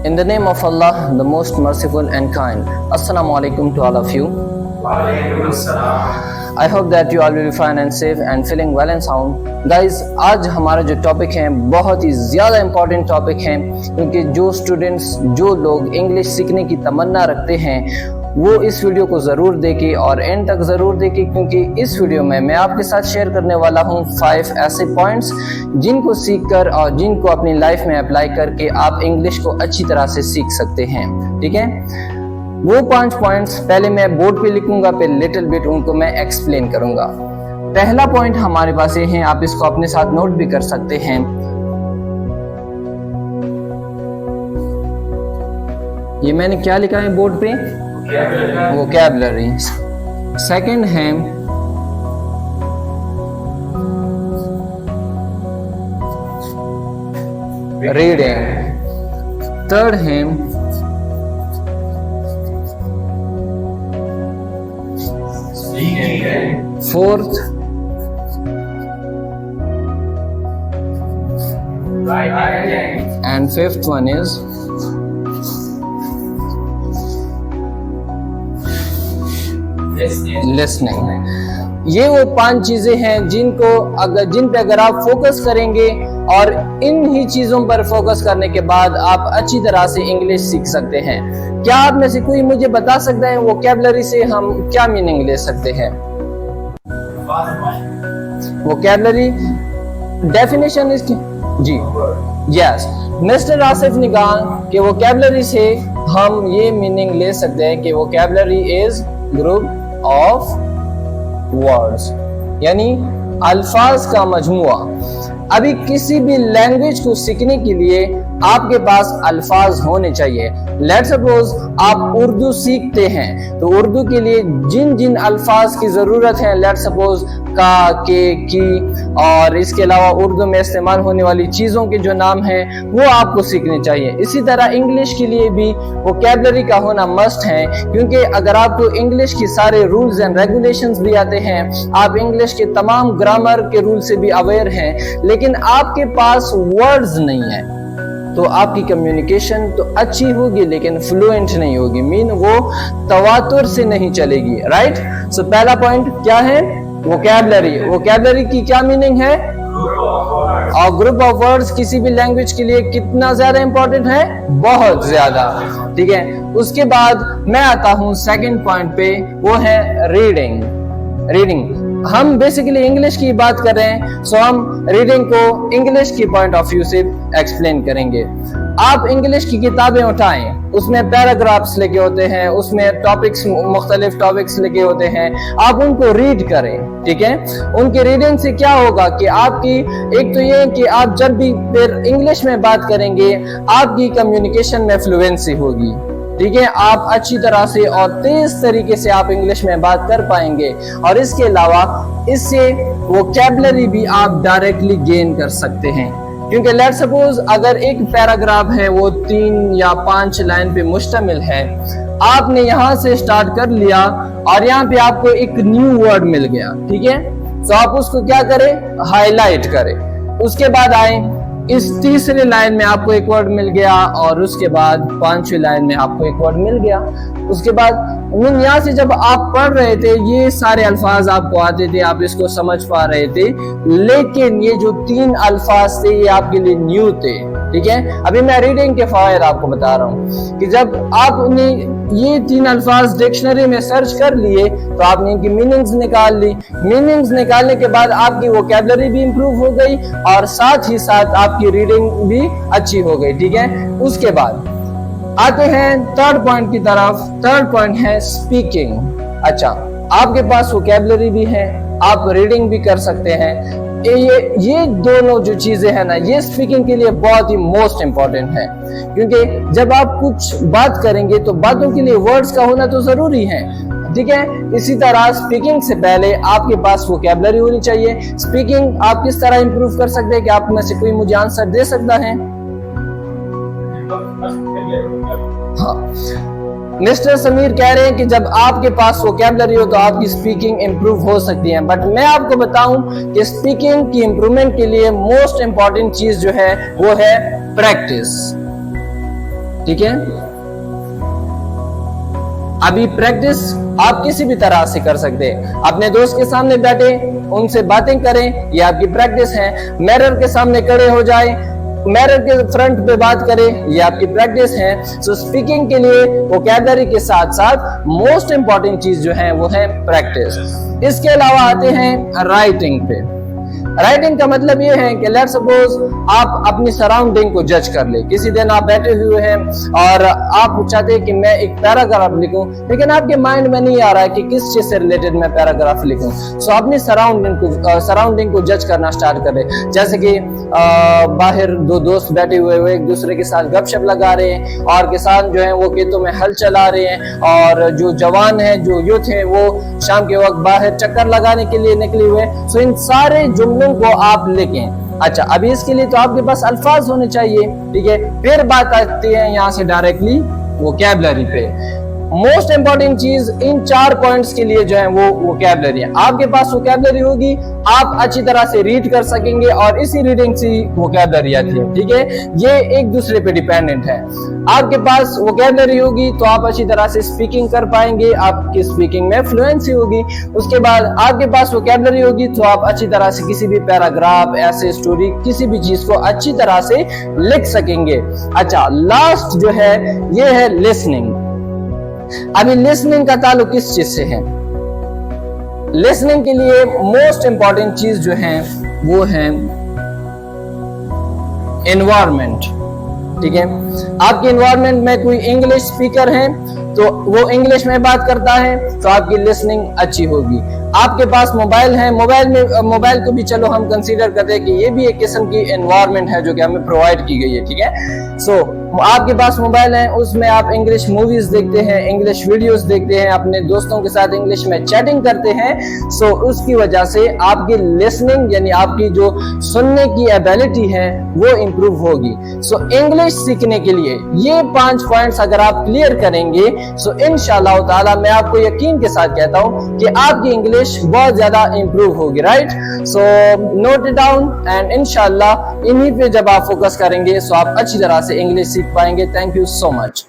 In the name of Allah, the most merciful and kind. Assalamu alaikum to all of you. I hope that you all will be fine and safe and feeling well and sound. Guys, आज हमारा जो topic है बहुत ही ज़्यादा important topic है, क्योंकि जो students, जो लोग इंग्लिश सीखने की तमन्ना रखते हैं वो इस वीडियो को ज़रूर देखें और एंड तक ज़रूर देखें, क्योंकि इस वीडियो में मैं आपके साथ शेयर करने वाला हूँ 5 ऐसे पॉइंट्स जिनको सीखकर और जिनको अपनी लाइफ में अप्लाई करके आप इंग्लिश को अच्छी तरह से सीख सकते हैं। ठीक है, वो 5 पॉइंट्स पहले मैं बोर्ड पे लिखूंगा, फिर लिटिल बिट उनको मैं एक्सप्लेन करूंगा। पहला पॉइंट हमारे पास ये है, आप इसको अपने साथ नोट भी कर सकते हैं। ये मैंने क्या लिखा है बोर्ड पे? वोकैबुलरी। सेकंड है रीडिंग। थर्ड है fourth and fifth one is listening। ये वो 5 चीजें हैं जिन पे अगर आप फोकस करेंगे और इन ही चीजों पर फोकस करने के बाद आप अच्छी तरह से इंग्लिश सीख सकते हैं। क्या आप में से कोई मुझे बता सकता है वोकैबुलरी से हम क्या मीनिंग ले सकते हैं? वोकैबुलरी डेफिनेशन इसकी जी यस, मिस्टर आसिफ ने कहा कि वोकैबुलरी से हम ये मीनिंग ले सकते हैं कि vocabulary is group of words, यानी अल्फाज का मजमुआ। अभी किसी भी लैंग्वेज को सीखने के लिए आपके पास अल्फाज होने चाहिए। लेट्स सपोज आप उर्दू सीखते हैं तो उर्दू के लिए जिन जिन अल्फाज की जरूरत है, लेट्स सपोज का, के, की, और इसके अलावा उर्दू में इस्तेमाल होने वाली चीजों के जो नाम हैं वो आपको सीखने चाहिए। इसी तरह इंग्लिश के लिए भी वोकैबुलरी का होना मस्ट है, क्योंकि अगर आपको इंग्लिश की सारे रूल्स एंड रेगुलेशंस भी आते हैं, आप इंग्लिश के तमाम ग्रामर के रूल से भी अवेयर हैं, लेकिन आपके पास वर्ड्स नहीं है, तो आपकी कम्युनिकेशन तो अच्छी होगी लेकिन फ्लुएंट नहीं होगी, मीन वो तवातुर से नहीं चलेगी। राइट, सो पहला पॉइंट क्या है? वोकैबुलरी। वोकैबुलरी की क्या मीनिंग है? और ग्रुप ऑफ वर्ड्स किसी भी लैंग्वेज के लिए कितना ज्यादा इंपॉर्टेंट है? बहुत ज्यादा। ठीक है, उसके बाद मैं आता हूं सेकंड पॉइंट पे, वो है रीडिंग। रीडिंग हम बेसिकली इंग्लिश की बात कर रहे हैं, सो हम रीडिंग को इंग्लिश की पॉइंट ऑफ व्यू से एक्सप्लेन करेंगे। आप इंग्लिश की किताबें उठाएं, उसमें पैराग्राफ्स लिखे होते हैं, उसमें टॉपिक्स, मुख्तलिफ टॉपिक्स लिखे होते हैं, आप उनको रीड करें। ठीक है, उनके रीडिंग से क्या होगा कि आपकी एक तो ये कि आप जब भी फिर इंग्लिश में बात करेंगे आपकी कम्युनिकेशन में फ्लुएंसी होगी। ठीक है, आप अच्छी तरह से और तेज तरीके से आप इंग्लिश में बात कर पाएंगे, और इसके अलावा इससे वोकैबुलरी भी आप डायरेक्टली गेन कर सकते हैं। क्योंकि लेट्स सपोज अगर एक पैराग्राफ है वो 3 या 5 लाइन पे मुश्तमिल है, आपने यहाँ से स्टार्ट कर लिया और यहाँ पे आपको एक न्यू वर्ड मिल गया। ठीक है, तो आप उसको क्या करें? हाईलाइट करें। उसके बाद आए इस तीसरे लाइन में आपको एक वर्ड मिल गया, और उसके बाद 5वीं लाइन में आपको एक वर्ड मिल गया। उसके बाद यहाँ से जब आप पढ़ रहे थे ये सारे अल्फाज आपको आते थे, आप इसको समझ पा रहे थे, लेकिन ये जो 3 अल्फाज थे ये आपके लिए न्यू थे। ठीक है, अभी मैं रीडिंग के फायदे आपको बता रहा हूँ कि जब आपने ये 3 अल्फाज डिक्शनरी में सर्च कर लिए तो आपने इनकी मीनिंग्स निकाल ली। मीनिंग्स निकालने के बाद आपकी वोकैबुलरी भी इंप्रूव हो गई और साथ ही साथ आपकी रीडिंग भी अच्छी हो गई। ठीक है, उसके बाद आते हैं थर्ड पॉइंट की तरफ। थर्ड पॉइंट है स्पीकिंग। अच्छा, आपके पास वोकैबुलरी भी है, आप रीडिंग भी कर सकते हैं। ये दोनों जो चीजें हैं ना, ये स्पीकिंग के लिए बहुत ही मोस्ट इंपॉर्टेंट है, क्योंकि जब आप कुछ बात करेंगे तो बातों के लिए वर्ड्स का होना तो जरूरी है। ठीक है, इसी तरह स्पीकिंग से पहले आपके पास वोकैबुलरी होनी चाहिए। स्पीकिंग आप किस तरह इंप्रूव कर सकते हैं? कि आप में से कोई मुझे आंसर दे सकता है? हाँ, मिस्टर समीर कह रहे हैं कि जब आपके पास वोकैबुलरी हो तो आपकी स्पीकिंग इंप्रूव हो सकती है। बट मैं आपको बताऊं कि स्पीकिंग की इंप्रूवमेंट के लिए मोस्ट इंपॉर्टेंट चीज जो है वो है प्रैक्टिस। ठीक है। अभी प्रैक्टिस आप किसी भी तरह से कर सकते हैं, अपने दोस्त के सामने बैठे उनसे बातें करें, ये आपकी प्रैक्टिस है। मिरर के सामने खड़े हो जाए, मिरर के फ्रंट पे बात करें, ये आपकी प्रैक्टिस है। सो स्पीकिंग के लिए वोकैबुलरी के साथ साथ मोस्ट इंपॉर्टेंट चीज जो है वो है प्रैक्टिस। इसके अलावा आते हैं राइटिंग पे। राइटिंग का मतलब ये है कि लेट्स सपोज आप अपनी सराउंडिंग को जज कर ले। किसी दिन आप बैठे हुए हैं और आप चाहते हैं कि मैं एक पैराग्राफ लिखूं, लेकिन आपके माइंड में नहीं आ रहा है कि किस चीज से रिलेटेड मैं पैराग्राफ लिखूं। सो अपनी सराउंडिंग को जज करना स्टार्ट करें। जैसे कि बाहर दो दोस्त बैठे हुए एक दूसरे के साथ गपशप लगा रहे हैं, और किसान जो है वो खेतों में हल चला रहे हैं, और जो जवान है, जो यूथ है, वो शाम के वक्त बाहर चक्कर लगाने के लिए निकले हुए। सो इन सारे जुमलों को आप लिखें। अच्छा, अभी इसके लिए तो आपके पास अल्फाज होने चाहिए, ठीक है। फिर बात आती है यहाँ से डायरेक्टली वोकैबुलरी पे। मोस्ट इंपॉर्टेंट चीज इन 4 पॉइंट्स के लिए जो है वो वोकैबुलरी है। आपके पास वोकैबुलरी होगी, आप अच्छी तरह से रीड कर सकेंगे, और इसी रीडिंग से वोकैबुलरी आती है, ठीक है। ये एक दूसरे पे डिपेंडेंट है। आपके पास वोकैबुलरी होगी तो आप अच्छी तरह से स्पीकिंग कर पाएंगे, आपकी स्पीकिंग में फ्लुएंसी होगी। उसके बाद आपके पास वोकैबुलरी होगी तो आप अच्छी तरह से किसी भी पैराग्राफ, ऐसे स्टोरी, किसी भी चीज को अच्छी तरह से लिख सकेंगे। अच्छा, लास्ट जो है ये है लिसनिंग। अभी लिसनिंग का ताल्लुक किस चीज से है? लिसनिंग के लिए मोस्ट इंपॉर्टेंट चीज जो है वो है एनवायरनमेंट, ठीक है। आपके एनवायरनमेंट में कोई इंग्लिश स्पीकर है तो वो इंग्लिश में बात करता है तो आपकी लिसनिंग अच्छी होगी। आपके पास मोबाइल है, मोबाइल को भी चलो हम कंसीडर करते हैं कि ये भी एक किस्म की एनवायरनमेंट है जो कि हमें प्रोवाइड की गई है, ठीक है। सो आपके पास मोबाइल है, उसमें आप इंग्लिश मूवीज देखते हैं, इंग्लिश वीडियोस देखते हैं, अपने दोस्तों के साथ इंग्लिश में चैटिंग करते हैं। सो उसकी वजह से आपकी लिसनिंग यानी आपकी जो सुनने की एबिलिटी है वो इंप्रूव होगी। सो इंग्लिश सीखने के लिए ये 5 पॉइंट्स अगर आप क्लियर करेंगे, सो इंशाअल्लाह ताला मैं आपको यकीन के साथ कहता हूं कि आपकी इंग्लिश बहुत ज्यादा इंप्रूव होगी, right. So note it down, and इंशाअल्लाह इन्हीं पे जब आप फोकस करेंगे सो आप अच्छी तरह से इंग्लिश सीख पाएंगे। Thank you so much.